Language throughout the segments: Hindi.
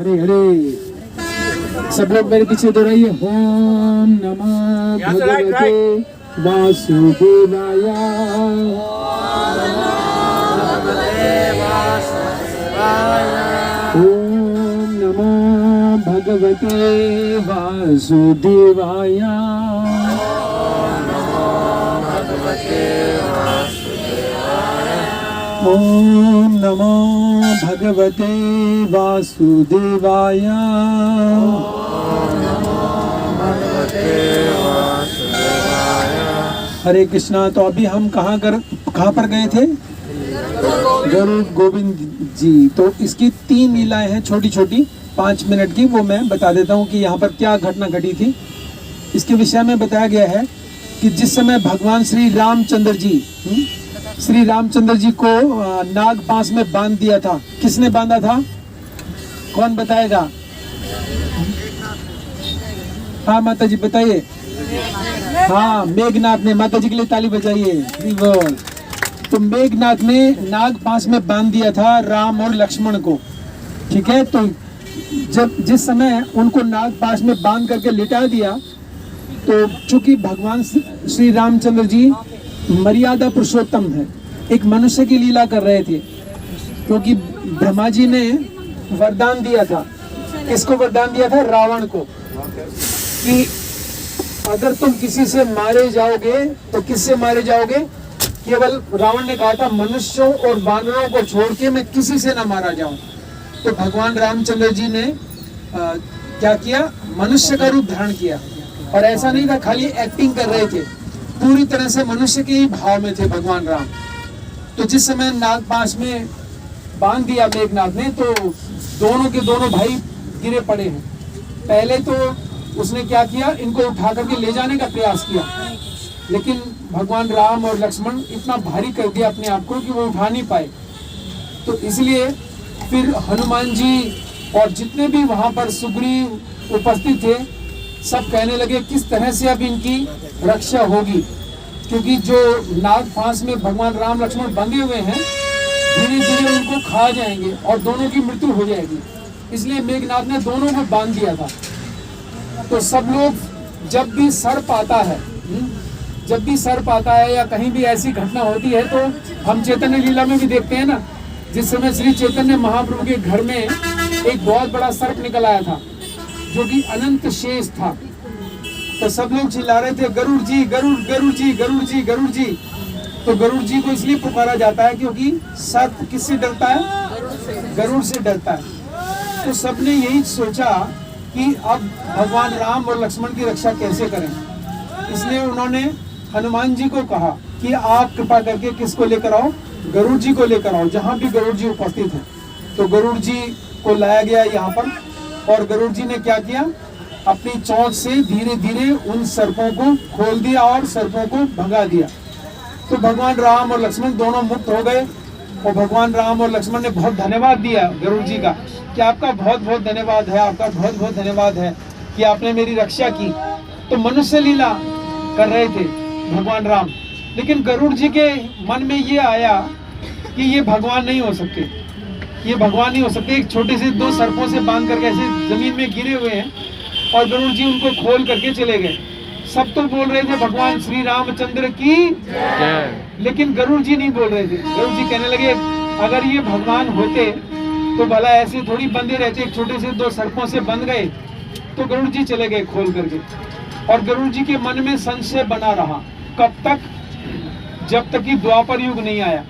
हरे हरे। सब लोग मेरे पीछे दोहराइए, ओम नमः भगवते वासुदेवाय। ओम नमः भगवते वासुदेवाय। ओम नमो भगवते वासुदेवाय। हरे कृष्णा। तो अभी हम कहाँ पर गए थे? गरुड़ गोविंद जी। तो इसकी 3 लीलाएं हैं छोटी छोटी 5 मिनट की, वो मैं बता देता हूँ कि यहाँ पर क्या घटना घटी थी। इसके विषय में बताया गया है कि जिस समय भगवान श्री रामचंद्र जी को नाग पास में बांध दिया था। किसने बांधा था? कौन बताएगा? हाँ माता जी बताइए। हाँ मेघनाथ ने। माता जी के लिए ताली बजाइए। तो मेघनाथ ने नाग पास में बांध दिया था राम और लक्ष्मण को। ठीक है। तो जिस समय उनको नाग पास में बांध करके लिटा दिया, तो चूंकि भगवान श्री रामचंद्र जी मर्यादा पुरुषोत्तम है, एक मनुष्य की लीला कर रहे थे, क्योंकि ब्रह्मा जी ने वरदान दिया था। किसको वरदान दिया था? रावण को, कि अगर तुम किसी से मारे जाओगे तो किससे मारे जाओगे? केवल रावण ने कहा था मनुष्यों और वानरों को छोड़ के मैं किसी से ना मारा जाऊं। तो भगवान रामचंद्र जी ने क्या किया? मनुष्य का रूप धारण किया। और ऐसा नहीं था खाली एक्टिंग कर रहे थे, पूरी तरह से मनुष्य के ही भाव में थे भगवान राम। तो जिस समय नागपाश में बांध दिया मेघनाथ ने, तो दोनों के दोनों भाई गिरे पड़े हैं। पहले तो उसने क्या किया? इनको उठा करके ले जाने का प्रयास किया, लेकिन भगवान राम और लक्ष्मण इतना भारी कर दिया अपने आप को कि वो उठा नहीं पाए। तो इसलिए फिर हनुमान जी और जितने भी वहां पर सुग्रीव उपस्थित थे, सब कहने लगे किस तरह से अब इनकी रक्षा होगी, क्योंकि जो नाग फांस में भगवान राम लक्ष्मण बंधे हुए हैं, धीरे धीरे उनको खा जाएंगे और दोनों की मृत्यु हो जाएगी। इसलिए मेघनाथ ने दोनों को बांध दिया था। तो सब लोग जब भी सर्प आता है या कहीं भी ऐसी घटना होती है, तो हम चैतन्य लीला में भी देखते हैं ना, जिस समय श्री चैतन्य महाप्रभु के घर में एक बहुत बड़ा सर्प निकल आया था, जो कि अनंत शेष था। तो सब लोग चिल्ला रहे थे गरुड़ जी, गरुड़, गरुड़ जी, गरुड़ जी, गरुड़ जी। तो गरुड़ जी को इसलिए पुकारा जाता है क्योंकि सर्प किससे डरता है? गरुड़ से डरता है। तो सबने यही सोचा कि अब भगवान राम और लक्ष्मण की रक्षा कैसे करें। इसलिए उन्होंने हनुमान जी को कहा कि आप कृपा करके किसको लेकर आओ? गरुड़ जी को लेकर आओ, जहाँ भी गरुड़ जी उपस्थित हैं। तो गरुड़ जी को लाया गया यहाँ पर, और गरुड़ जी ने क्या किया? अपनी चोंच से धीरे धीरे उन सर्पों को खोल दिया और सर्पों को भगा दिया। तो भगवान राम और लक्ष्मण दोनों मुक्त हो गए। और भगवान राम और लक्ष्मण ने बहुत धन्यवाद दिया गरुड़ जी का, कि आपका बहुत बहुत धन्यवाद है, आपका बहुत बहुत धन्यवाद है कि आपने मेरी रक्षा की। तो मनुष्य लीला कर रहे थे भगवान राम, लेकिन गरुड़ जी के मन में ये आया कि ये भगवान नहीं हो सकते, ये भगवान नहीं हो सकते। एक छोटे से 2 सर्पों से बांध करके ऐसे जमीन में गिरे हुए हैं, और गरुड़ जी उनको खोल करके चले गए। सब तो बोल रहे थे भगवान श्री रामचंद्र की जय, लेकिन गरुड़ जी नहीं बोल रहे थे। गरुड़ जी कहने लगे अगर ये भगवान होते तो भला ऐसे थोड़ी बंधे रहते, एक छोटे से 2 सर्पों से बंध गए। तो गरुड़ जी चले गए खोल करके। और गरुड़ जी के मन में संशय बना रहा, कब तक? जब तक कि द्वापर युग नहीं आया।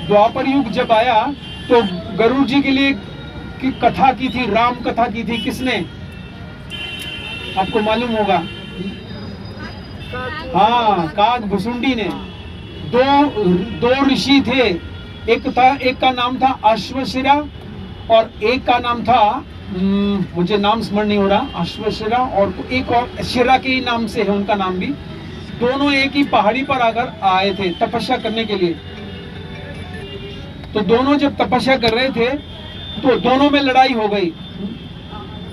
द्वापर युग जब आया तो गरुड़ जी के लिए की कथा की थी, राम कथा की थी। किसने? आपको मालूम होगा। हाँ, काग भुसुंडी ने। दो ऋषि थे, एक का नाम था अश्वशिरा और एक का नाम था मुझे नाम स्मरण नहीं हो रहा, अश्वशिरा, और एक और शिरा के ही नाम से है उनका नाम भी। दोनों एक ही पहाड़ी पर आकर आए थे तपस्या करने के लिए। तो दोनों जब तपस्या कर रहे थे तो दोनों में लड़ाई हो गई।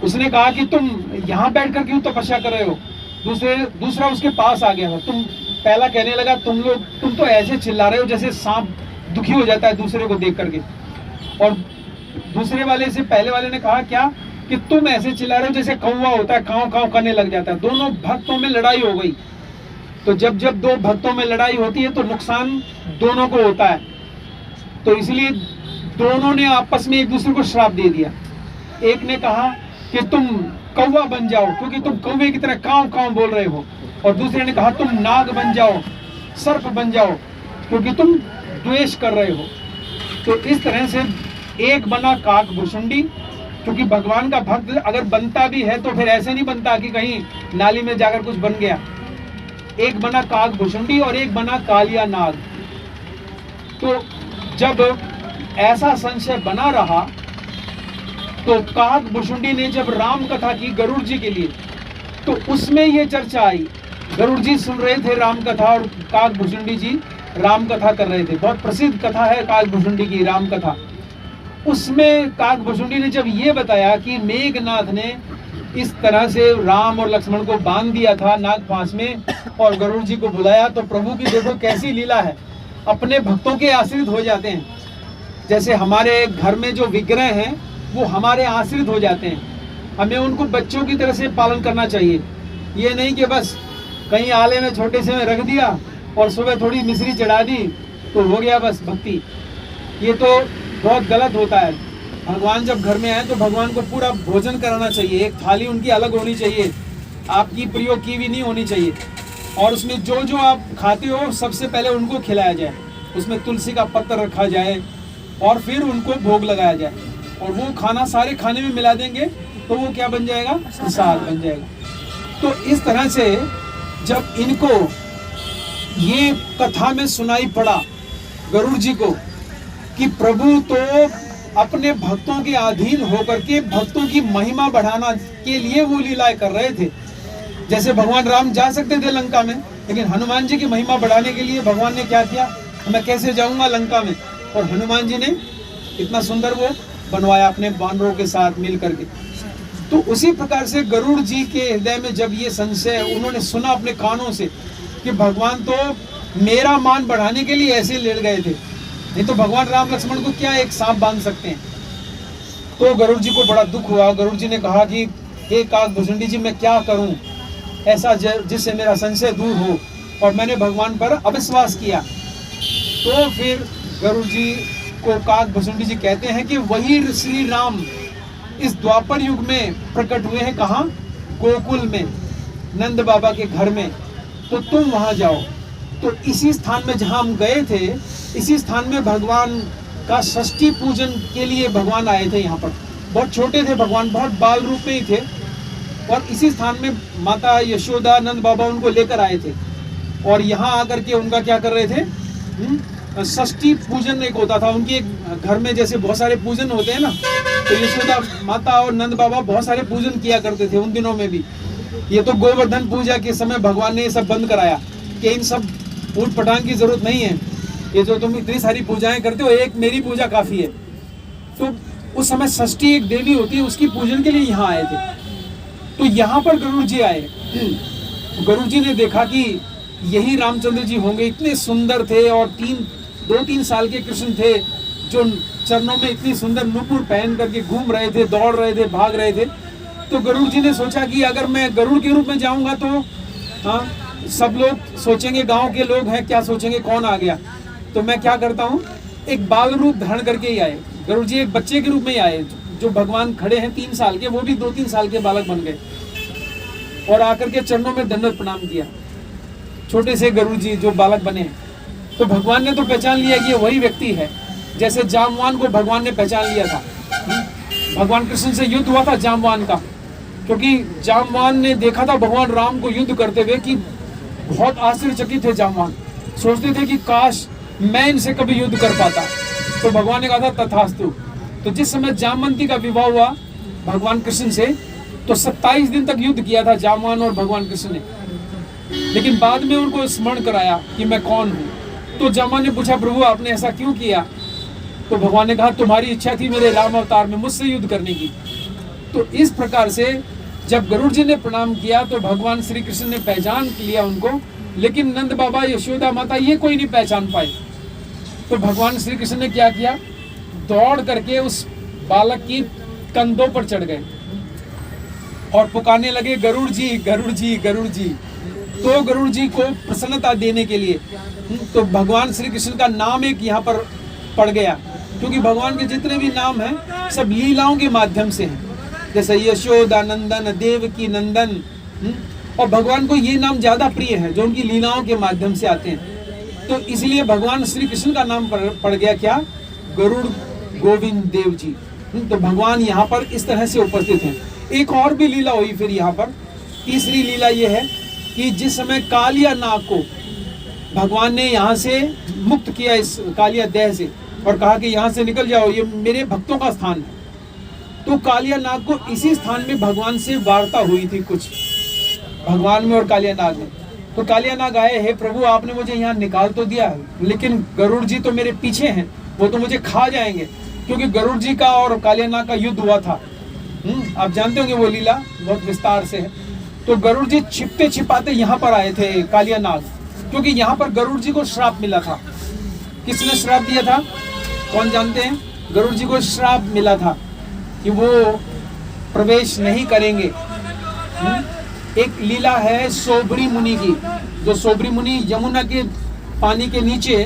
उसने कहा कि तुम यहाँ बैठकर क्यों तपस्या कर रहे हो? दूसरा उसके पास आ गया। पहला कहने लगा तुम तो ऐसे चिल्ला रहे हो जैसे सांप दुखी हो जाता है दूसरे को देख करके। और दूसरे वाले से पहले वाले ने कहा क्या कि तुम ऐसे चिल्ला रहे हो जैसे कौवा होता है, काव काव करने लग जाता है। दोनों भक्तों में लड़ाई हो गई। तो जब जब दो भक्तों में लड़ाई होती है तो नुकसान दोनों को होता है। तो इसलिए दोनों ने आपस में एक दूसरे को श्राप दे दिया। एक ने कहा कि तुम कौवा बन जाओ क्योंकि तुम कौवे की तरह काव काव बोल रहे हो, और दूसरे ने कहा तुम नाग बन जाओ, सर्प बन जाओ क्योंकि तुम द्वेष कर रहे हो। तो इस तरह से एक बना काक भुसुंडी, क्योंकि भगवान का भक्त अगर बनता भी है तो फिर ऐसे नहीं बनता कि कहीं नाली में जाकर कुछ बन गया। एक बना काक भुसुंडी और एक बना कालिया नाग। तो जब ऐसा संशय बना रहा तो काक भुसुंडी ने जब राम कथा की गरुड़ जी के लिए, तो उसमें ये चर्चा आई। गरुड़ जी सुन रहे थे राम कथा और काक भुसुंडी जी राम कथा कर रहे थे। बहुत प्रसिद्ध कथा है काक भुसुंडी की, राम कथा। उसमें काक भुसुंडी ने जब ये बताया कि मेघनाथ ने इस तरह से राम और लक्ष्मण को बांध दिया था नागपाश में और गरुड़ जी को बुलाया, तो प्रभु की देखो कैसी लीला है, अपने भक्तों के आश्रित हो जाते हैं। जैसे हमारे घर में जो विग्रह हैं वो हमारे आश्रित हो जाते हैं। हमें उनको बच्चों की तरह से पालन करना चाहिए। ये नहीं कि बस कहीं आले में छोटे से में रख दिया और सुबह थोड़ी मिश्री चढ़ा दी तो हो गया बस भक्ति। ये तो बहुत गलत होता है। भगवान जब घर में आए तो भगवान को पूरा भोजन कराना चाहिए। एक थाली उनकी अलग होनी चाहिए, आपकी प्रयोग की भी नहीं होनी चाहिए। और उसमें जो जो आप खाते हो सबसे पहले उनको खिलाया जाए। उसमें तुलसी का पत्र रखा जाए और फिर उनको भोग लगाया जाए, और वो खाना सारे खाने में मिला देंगे तो वो क्या बन जाएगा, प्रसाद बन जाएगा। तो इस तरह से जब इनको ये कथा में सुनाई पड़ा गरुड़ जी को कि प्रभु तो अपने भक्तों के अधीन होकर के भक्तों की महिमा बढ़ाना के लिए वो लीलाएं कर रहे थे। जैसे भगवान राम जा सकते थे लंका में, लेकिन हनुमान जी की महिमा बढ़ाने के लिए भगवान ने क्या किया, मैं कैसे जाऊंगा लंका में, और हनुमान जी ने इतना सुंदर वो बनवाया अपने बानरों के साथ मिल करके। तो उसी प्रकार से गरुड़ जी के हृदय में जब ये संशय उन्होंने सुना अपने कानों से कि भगवान तो मेरा मान बढ़ाने के लिए ऐसे लड़ गए थे, नहीं तो भगवान राम लक्ष्मण को क्या एक सांप बांध सकते हैं। तो गरुड़ जी को बड़ा दुख हुआ। गरुड़ जी ने कहा कि हे काक भुसुंडी जी, मैं क्या करूं ऐसा जिससे मेरा संशय दूर हो, और मैंने भगवान पर अविश्वास किया। तो फिर गरुड़ जी को काक भुसुंडी जी कहते हैं कि वही श्री राम इस द्वापर युग में प्रकट हुए हैं। कहाँ? गोकुल में, नंद बाबा के घर में। तो तुम वहां जाओ। तो इसी स्थान में जहां हम गए थे, इसी स्थान में भगवान का षष्ठी पूजन के लिए भगवान आए थे। यहाँ पर बहुत छोटे थे भगवान, बहुत बाल रूप में ही थे, और इसी स्थान में माता यशोदा नंद बाबा उनको लेकर आए थे, और यहाँ आकर के उनका क्या कर रहे थे, षष्ठी पूजन एक होता था उनके घर में। जैसे बहुत सारे पूजन होते हैं ना, तो यशोदा माता और नंद बाबा बहुत सारे पूजन किया करते थे उन दिनों में भी। ये तो गोवर्धन पूजा के समय भगवान ने ये सब बंद कराया कि इन सब ऊट पटांग की जरूरत नहीं है, ये जो तुम इतनी सारी पूजाएं करते हो, एक मेरी पूजा काफी है। तो उस समय षष्ठी एक देवी होती है, उसकी पूजन के लिए यहाँ आए थे। तो यहाँ पर गरुड़ जी आए। गरुड़ जी ने देखा कि यही रामचंद्र जी होंगे, इतने सुंदर थे, और 2-3 साल के कृष्ण थे जो चरणों में इतनी सुंदर नुपुर पहन करके घूम रहे थे, दौड़ रहे थे, भाग रहे थे। तो गरुड़ जी ने सोचा कि अगर मैं गरुड़ के रूप में जाऊंगा तो हाँ, सब लोग सोचेंगे, गांव के लोग हैं, क्या सोचेंगे, कौन आ गया। तो मैं क्या करता हूँ, एक बाल रूप धारण करके ही आए। गरुड़ जी एक बच्चे के रूप में ही आए, जो भगवान खड़े हैं 3 साल के, वो भी 2-3 साल के बालक बन गए, और आकर के चरणों में दंडवत प्रणाम किया। छोटे से गरुड़ जी जो बालक बने हैं, तो भगवान ने तो पहचान लिया कि ये वही व्यक्ति है। जैसे जामवान को भगवान ने पहचान लिया था। भगवान कृष्ण से युद्ध हुआ था जामवान का, क्योंकि जामवान ने देखा था भगवान राम को युद्ध करते हुए कि बहुत आश्चर्यचकित थे जामवान, सोचते थे कि काश मैं इनसे कभी युद्ध कर पाता। तो भगवान ने कहा था तथास्तु। तो जिस समय जामवंती का विवाह हुआ भगवान कृष्ण से, तो 27 दिन तक युद्ध किया था जामवान और भगवान कृष्ण ने, लेकिन बाद में उनको स्मरण कराया कि मैं कौन हूँ। तो जामवान ने पूछा, प्रभु आपने ऐसा क्यों किया? तो भगवान ने कहा, तुम्हारी इच्छा थी मेरे राम अवतार में मुझसे युद्ध करने की। तो इस प्रकार से जब गरुड़ जी ने प्रणाम किया तो भगवान श्री कृष्ण ने पहचान लिया उनको, लेकिन नंद बाबा, यशोदा माता, ये कोई नहीं पहचान पाए। तो भगवान श्री कृष्ण ने क्या किया, दौड़ करके उस बालक की कंधों पर चढ़ गए और पुकारने लगे, गरुड़ जी गरुड़ जी गरुड़ जी। तो गरुड़ जी को प्रसन्नता देने के लिए तो भगवान श्री कृष्ण का नाम एक यहाँ पर पड़ गया, क्योंकि भगवान के जितने भी नाम हैं सब लीलाओं के माध्यम से हैं, जैसे यशोदा नंदन, देवकी नंदन। और भगवान को ये नाम ज्यादा प्रिय है जो उनकी लीलाओं के माध्यम से आते हैं। तो इसलिए भगवान श्री कृष्ण का नाम पड़ गया क्या, गरुड़ गोविंद देव जी। तो भगवान यहाँ पर इस तरह से उपस्थित हैं। एक और भी लीला हुई फिर यहाँ पर। तीसरी लीला ये है कि जिस समय कालिया नाग को भगवान ने यहाँ से मुक्त किया, इस कालिया देह से, और कहा कि यहाँ से निकल जाओ, ये मेरे भक्तों का स्थान है, तो कालिया नाग को इसी स्थान में भगवान से वार्ता हुई थी कुछ, भगवान में और कालिया नाग में। तो कालिया नाग आए, हे प्रभु आपने मुझे यहाँ निकाल तो दिया है, लेकिन गरुड़ जी तो मेरे पीछे हैं, वो तो मुझे खा जाएंगे, क्योंकि गरुड़ जी का और कालिया नाग का युद्ध हुआ था। आप जानते होंगे वो लीला बहुत विस्तार से है। तो गरुड़ जी छिपते छिपाते यहाँ पर आए थे कालिया नाग, क्योंकि यहाँ पर गरुड़ जी को श्राप मिला था। किसने श्राप दिया था, कौन जानते हैं? गरुड़ जी को श्राप मिला था कि वो प्रवेश नहीं करेंगे। एक लीला है सोबरी मुनि की, जो सोबरी मुनि यमुना के पानी के नीचे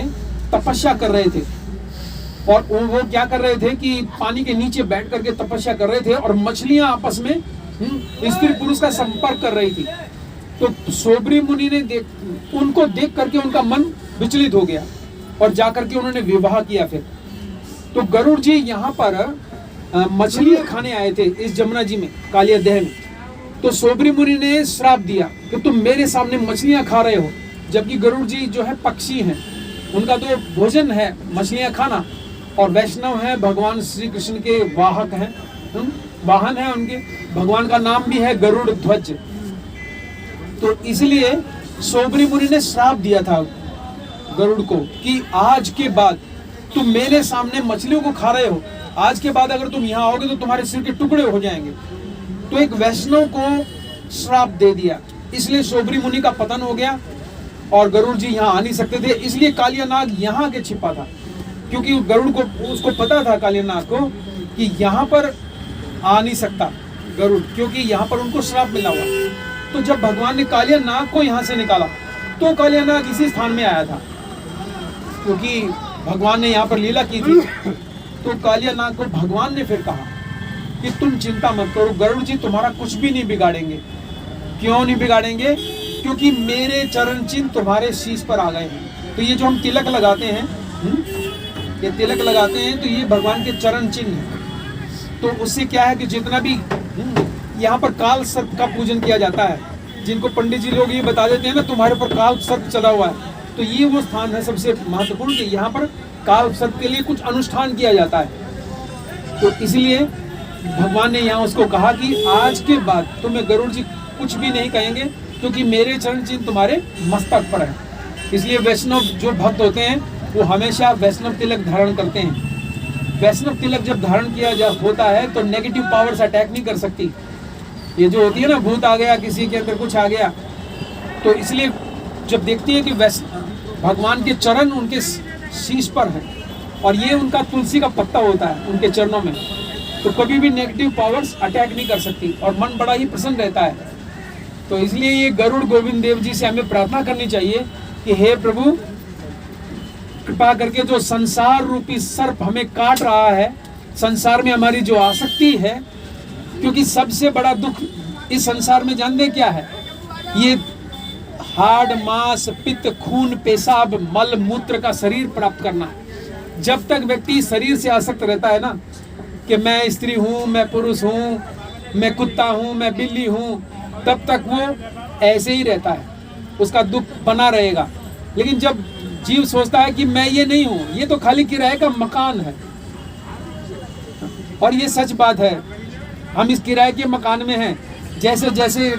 तपस्या कर रहे थे, और वो क्या कर रहे थे कि पानी के नीचे बैठ करके तपस्या कर रहे थे, और मछलियां आपस में स्त्री पुरुष का संपर्क कर रही थी। तो सोबरी मुनि ने उनको देख करके उनका मन विचलित हो गया और जाकर के उन्होंने विवाह किया। फिर तो गरुड़ जी यहाँ पर मछलियां खाने आए थे इस जमुना जी में, कालिया देह में। तो सोबरी मुनि ने श्राप दिया कि तुम मेरे सामने मछलियां खा रहे हो, जबकि गरुड़ जी जो है पक्षी हैं, उनका तो भोजन है मछलियां खाना, और वैष्णव है, भगवान श्री कृष्ण के वाहक हैं, वाहन है उनके, भगवान का नाम भी है गरुड़ ध्वज। तो इसलिए सोबरी मुनि ने श्राप दिया था गरुड़ को कि आज के बाद तुम मेरे सामने मछलियों को खा रहे हो, आज के बाद अगर तुम यहाँ आओगे तो तुम्हारे सिर के टुकड़े हो जाएंगे। तो एक वैष्णव को श्राप दे दिया, इसलिए सोबरी मुनि का पतन हो गया और गरुड़ जी यहाँ आ नहीं सकते थे। इसलिए कालिया नाग यहाँ के छिपा था, क्योंकि गरुड़ को उसको पता था कालिया नाग को कि यहाँ पर आ नहीं सकता गरुड़, क्योंकि यहाँ पर उनको श्राप मिला हुआ। तो जब भगवान ने कालिया नाग को यहाँ से निकाला तो कालिया नाग इसी स्थान में आया था, क्योंकि भगवान ने यहाँ पर लीला की थी। तो कालिया नाग को भगवान ने फिर कहा कि तुम चिंता मत करो, गरुड़ जी तुम्हारा कुछ भी नहीं बिगाड़ेंगे। क्यों नहीं बिगाड़ेंगे? क्योंकि मेरे चरण चिन्ह तुम्हारे शीश पर आ गए हैं। तो ये जो हम तिलक लगाते हैं, ये तिलक लगाते हैं, तो ये भगवान के चरण चिन्ह है। तो उससे क्या है कि जितना भी यहाँ पर काल सर्प का पूजन किया जाता है, जिनको पंडित जी लोग ये बता देते हैं ना तुम्हारे पर काल सर्प चला हुआ है, तो ये वो स्थान है सबसे महत्वपूर्ण कि यहाँ पर काल सर्प के लिए कुछ अनुष्ठान किया जाता है। तो इसलिए भगवान ने यहाँ उसको कहा कि आज के बाद तुम्हें गरुड़ जी कुछ भी नहीं कहेंगे, क्योंकि मेरे चरण चिन्ह तुम्हारे मस्तक पर है। इसलिए वैष्णव जो भक्त होते हैं वो हमेशा वैष्णव तिलक धारण करते हैं। वैष्णव तिलक जब धारण किया होता है तो नेगेटिव पावर्स अटैक नहीं कर सकती। ये जो होती है ना, भूत आ गया, किसी के अंदर कुछ आ गया, तो इसलिए जब देखती है कि भगवान के चरण उनके शीश पर है और ये उनका तुलसी का पत्ता होता है उनके चरणों में, तो कभी भी नेगेटिव पावर्स अटैक नहीं कर सकती और मन बड़ा ही प्रसन्न रहता है। तो इसलिए ये गरुड़ गोविंद देव जी से हमें प्रार्थना करनी चाहिए कि हे प्रभु, कृपा करके जो संसार रूपी सर्प हमें काट रहा है, संसार में हमारी जो आसक्ति है, क्योंकि सबसे बड़ा दुख इस संसार में जानते क्या है? ये हाड़ मांस पित्त खून पेशाब मल मूत्र का शरीर प्राप्त करना है। जब तक व्यक्ति शरीर से आसक्त रहता है ना कि मैं स्त्री हूँ, मैं पुरुष हूँ, मैं कुत्ता हूँ, मैं बिल्ली हूँ, तब तक वो ऐसे ही रहता है, उसका दुख बना रहेगा। लेकिन जब जीव सोचता है कि मैं ये नहीं हूँ, ये तो खाली किराए का मकान है, और ये सच बात है, हम इस किराए के मकान में हैं। जैसे जैसे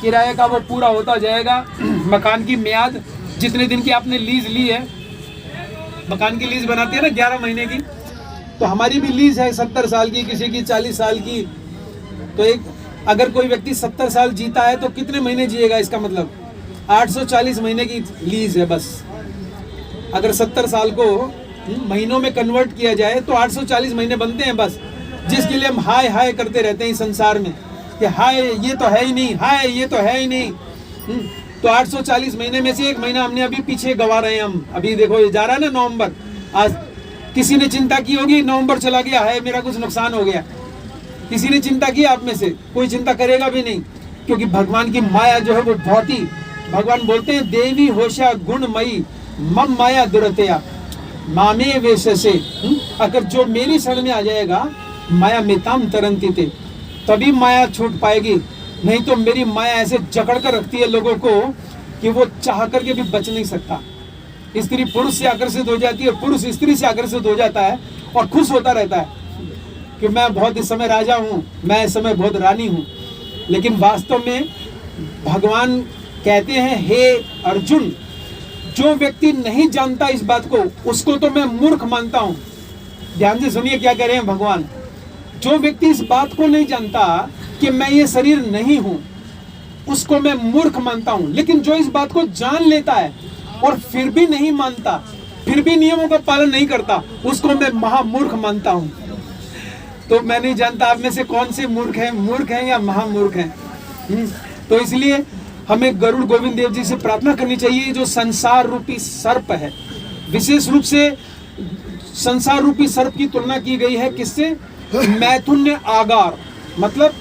किराए का वो पूरा होता जाएगा, मकान की म्याद जितने दिन की आपने लीज ली है, मकान की लीज बनाते हैं ना 11 महीने की, तो हमारी भी लीज है 70 साल की, किसी की 40 साल की। तो एक अगर कोई व्यक्ति 70 साल जीता है तो कितने महीने जिएगा? इसका मतलब 840 महीने की लीज है बस। अगर 70 साल को महीनों में कन्वर्ट किया जाए तो 840 महीने बनते हैं बस। जिसके लिए हम हाय हाय करते रहते हैं इस संसार में कि हाय ये तो है ही नहीं, हाय ये तो है ही नहीं। तो 840 महीने में से 1 महीना हमने अभी पीछे गवा रहे हैं हम। अभी देखो ये जा रहा है ना नवंबर, आज किसी ने चिंता की होगी नवंबर चला गया है, मेरा कुछ नुकसान हो गया, किसी ने चिंता की आप में से? कोई चिंता करेगा भी नहीं, क्योंकि भगवान की माया जो है वो बहुत ही, भगवान बोलते हैं देवी होशा गुणमयी मम माया दुरतया मामे वेश से। अगर जो मेरी शरण में आ जाएगा माया मिताम तरंती थे, तभी माया छूट पाएगी, नहीं तो मेरी माया ऐसे जकड़ कर रखती है लोगों को कि वो चाह करके भी बच नहीं सकता। स्त्री पुरुष से आकर्षित हो जाती है, पुरुष स्त्री से आकर्षित हो जाता है और खुश होता रहता है कि मैं बहुत इस समय राजा हूँ, मैं इस समय बहुत रानी हूँ। लेकिन वास्तव में भगवान कहते हैं हे अर्जुन, जो व्यक्ति नहीं जानता इस बात को उसको तो मैं मूर्ख मानता हूँ। ध्यान से सुनिए क्या कह रहे हैं भगवान। जो व्यक्ति इस बात को नहीं जानता कि मैं ये शरीर नहीं हूँ उसको मैं मूर्ख मानता हूँ, लेकिन जो इस बात को जान लेता है और फिर भी नहीं मानता, फिर भी नियमों का पालन नहीं करता, उसको मैं महामूर्ख मानता हूँ। तो मैं नहीं जानता आप में से कौन से मूर्ख हैं या महामूर्ख हैं। तो इसलिए हमें गरुड़ गोविंद देव जी से प्रार्थना करनी चाहिए। जो संसार रूपी सर्प है, विशेष रूप से संसार रूपी सर्प की तुलना की गई है किससे? मैथुन्य आगार, मतलब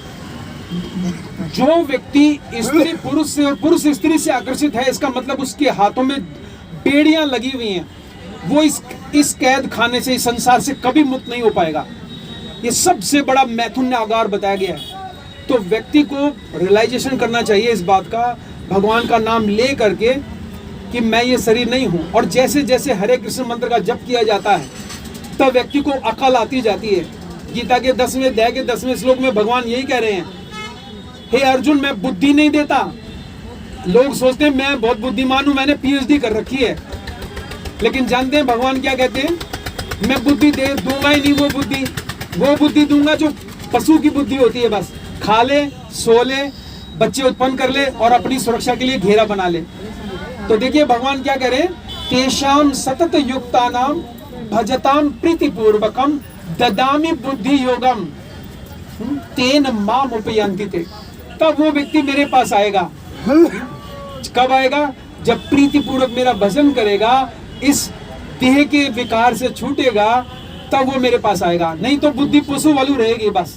जो व्यक्ति स्त्री पुरुष से और पुरुष स्त्री से आकर्षित है, इसका मतलब उसके हाथों में बेड़ियां लगी हुई हैं, वो इस कैद खाने से, इस संसार से कभी मुक्त नहीं हो पाएगा। ये सबसे बड़ा मैथुन्य आगार बताया गया है। तो व्यक्ति को रियलाइजेशन करना चाहिए इस बात का, भगवान का नाम ले करके कि मैं ये शरीर नहीं हूँ। और जैसे जैसे हरे कृष्ण मंत्र का जप किया जाता है तब व्यक्ति को अकल आती जाती है। गीता के 10वें अध्याय के 10वें श्लोक में भगवान यही कह रहे हैं, हे अर्जुन मैं बुद्धि नहीं देता। लोग सोचते हैं मैं बहुत बुद्धिमान हूँ, मैंने PhD कर रखी है, लेकिन जानते हैं भगवान क्या कहते हैं? मैं बुद्धि दे दूंगा ही नहीं, वो बुद्धि दूंगा जो पशु की बुद्धि होती है, बस खा ले, सो ले, बच्चे उत्पन्न कर ले और अपनी सुरक्षा के लिए घेरा बना ले। तो देखिए भगवान क्या कह रहे हैं, तेषाम सतत युक्तानाम भजताम प्रीतिपूर्वकम ददामि बुद्धि योगम तेन माम उपयंति ते। तब वो व्यक्ति मेरे पास आएगा। कब आएगा? जब प्रीतिपूर्वक मेरा भजन करेगा, इस देह के विकार से छूटेगा, तब वो मेरे पास आएगा। नहीं तो बुद्धि पशु वाली रहेगी बस।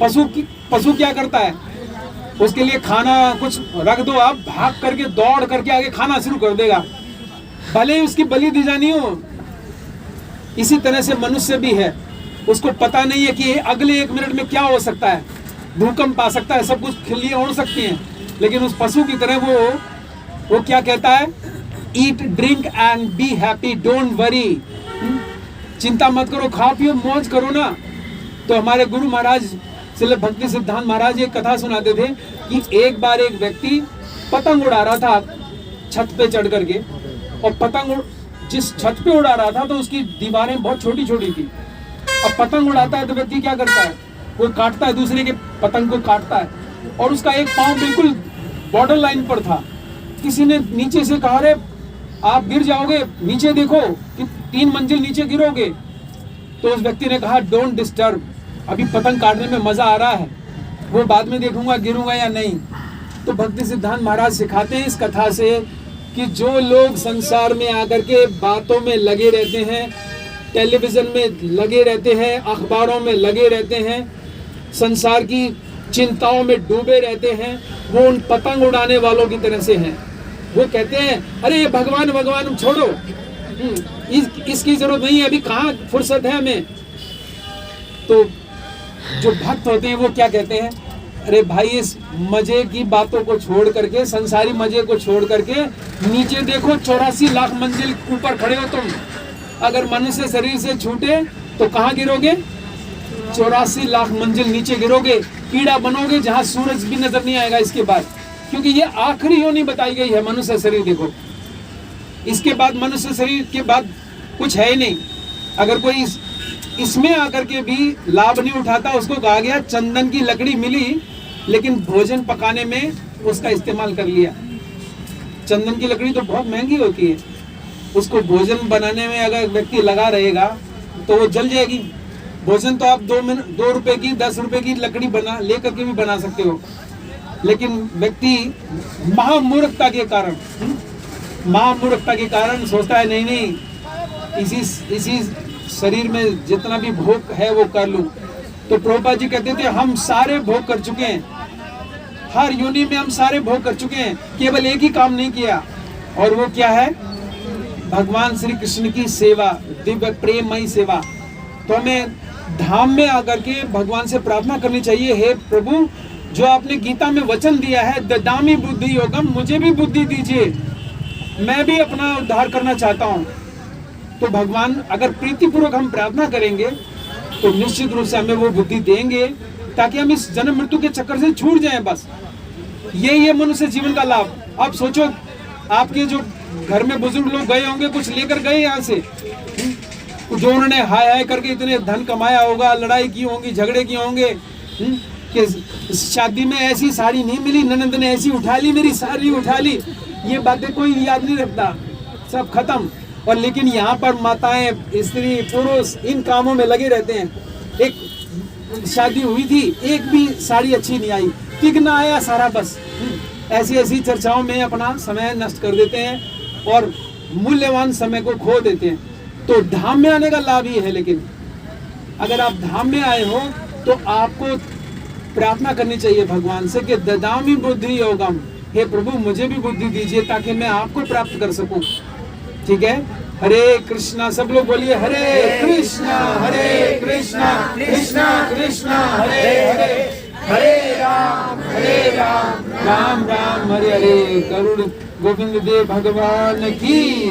पशु क्या करता है? उसके लिए खाना कुछ रख दो, आप भाग करके दौड़ करके आगे खाना शुरू कर देगा, भले ही उसकी बलि दी जानी हो। इसी तरह से मनुष्य भी है, उसको पता नहीं है कि अगले 1 मिनट में क्या हो सकता है, भूकंप आ सकता है, सब कुछ खिल्लियां उड़ सकती हैं। लेकिन उस पशु की तरह वो क्या कहता है? Eat drink and be happy, don't worry. चिंता मत करो, खाओ पियो मौज करो ना। तो हमारे गुरु महाराज श्रील भक्ति सिद्धांत महाराज एक कथा सुनाते थे कि एक बार एक व्यक्ति पतंग उड़ा रहा था छत पे चढ़ करके, और पतंग जिस छत पे उड़ा रहा था तो उसकी दीवारें बहुत छोटी छोटी थी। अब पतंग उड़ाता है तो व्यक्ति क्या करता है? वो काटता है, दूसरे के पतंग को काटता है, और उसका एक पांव बिल्कुल बॉर्डर लाइन पर था। किसी ने नीचे से कहा, रे आप गिर जाओगे, नीचे देखो कि 3 मंजिल नीचे गिरोगे। तो उस व्यक्ति ने कहा डोंट डिस्टर्ब, अभी पतंग काटने में मजा आ रहा है, वो बाद में देखूंगा गिरूंगा या नहीं। तो भक्ति सिद्धांत महाराज सिखाते हैं इस कथा से कि जो लोग संसार में आकर के बातों में लगे रहते हैं, टेलीविजन में लगे रहते हैं, अखबारों में लगे रहते हैं, संसार की चिंताओं में डूबे रहते हैं, वो उन पतंग उड़ाने वालों की तरह से हैं। वो कहते हैं अरे ये भगवान भगवान छोड़ो, इसकी जरूरत नहीं है, अभी कहाँ फुर्सत है हमें। तो जो भक्त होते हैं वो क्या कहते हैं, अरे भाई इस मजे की बातों को छोड़ करके, संसारी मजे को छोड़ करके नीचे देखो, 84 लाख मंजिल ऊपर खड़े हो तुम। अगर मनुष्य शरीर से छूटे तो कहाँ गिरोगे? 84 लाख मंजिल नीचे गिरोगे, कीड़ा बनोगे जहाँ सूरज भी नजर नहीं आएगा इसके बाद, क्योंकि ये आखिरी योनि बताई गई है मनुष्य शरीर। देखो इसके बाद मनुष्य शरीर के बाद कुछ है ही नहीं। अगर कोई इसमें आकर के भी लाभ नहीं उठाता, उसको कहा गया चंदन की लकड़ी मिली लेकिन भोजन पकाने में उसका इस्तेमाल कर लिया। चंदन की लकड़ी तो बहुत महंगी होती है, उसको भोजन बनाने में अगर व्यक्ति लगा रहेगा तो वो जल जाएगी। भोजन तो आप 2 रुपए की 10 रुपए की लकड़ी बना लेकर के भी बना सकते हो, लेकिन व्यक्ति महामूर्खता के कारण सोचता है नहीं नहीं इसी शरीर में जितना भी भोग है वो कर लूं। तो प्रभुपाद जी कहते थे हम सारे भोग कर चुके हैं, हर योनि में हम सारे भोग कर चुके हैं, केवल एक ही काम नहीं किया, और वो क्या है? भगवान श्री कृष्ण की सेवा, दिव्य प्रेममयी सेवा। तो हमें धाम में आकर के भगवान से प्रार्थना करनी चाहिए, हे प्रभु जो आपने गीता में वचन दिया है ददामि बुद्धि योगम, मुझे भी बुद्धि दीजिए, मैं भी अपना उद्धार करना चाहता हूँ। तो भगवान अगर प्रीतिपूर्वक हम प्रार्थना करेंगे तो निश्चित रूप से हमें वो बुद्धि देंगे, ताकि हम इस जन्म मृत्यु के चक्कर से छूट जाएं। बस यही है मनुष्य जीवन का लाभ। अब सोचो आपके जो घर में बुजुर्ग लोग गए होंगे, कुछ लेकर गए यहाँ से, जो उन्होंने हाय हाय करके इतने धन कमाया होगा, लड़ाई की होंगी, झगड़े किए होंगे कि शादी में ऐसी साड़ी नहीं मिली, ननंद ने ऐसी उठा ली, मेरी साड़ी उठा ली, ये बातें कोई याद नहीं रखता, सब खत्म। और लेकिन यहाँ पर माताएं, स्त्री, पुरुष इन कामों में लगे रहते हैं। एक शादी हुई थी, एक भी साड़ी अच्छी नहीं आई, टिकना आया सारा, बस ऐसी ऐसी चर्चाओं में अपना समय नष्ट कर देते हैं और मूल्यवान समय को खो देते हैं। तो धाम में आने का लाभ ही है, लेकिन अगर आप धाम में आए हो तो आपको प्रार्थना करनी चाहिए भगवान से कि ददामि बुद्धि योगम, हे प्रभु मुझे भी बुद्धि दीजिए ताकि मैं आपको प्राप्त कर सकूं। ठीक है, हरे कृष्णा, सब लोग बोलिए हरे कृष्णा कृष्णा कृष्णा हरे हरे, हरे राम राम राम हरे हरे। गरुड़ गोविंद देव भगवान की